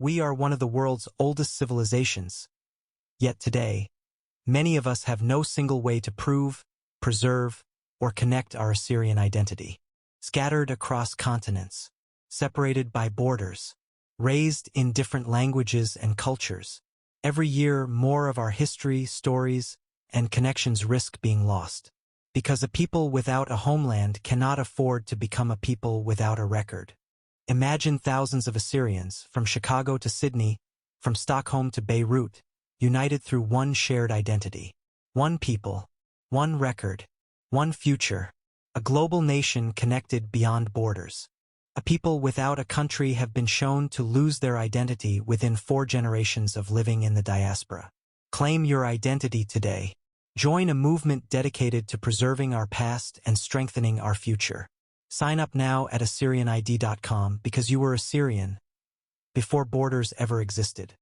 We are one of the world's oldest civilizations. Yet today, many of us have no single way to prove, preserve, or connect our Assyrian identity. Scattered across continents, separated by borders, raised in different languages and cultures, every year more of our history, stories, and connections risk being lost. Because a people without a homeland cannot afford to become a people without a record. Imagine thousands of Assyrians, from Chicago to Sydney, from Stockholm to Beirut, united through one shared identity. One people, one record, one future, a global nation connected beyond borders. A people without a country have been shown to lose their identity within 4 generations of living in the diaspora. Claim your identity today. Join a movement dedicated to preserving our past and strengthening our future. Sign up now at AssyrianID.com because you were Assyrian before borders ever existed.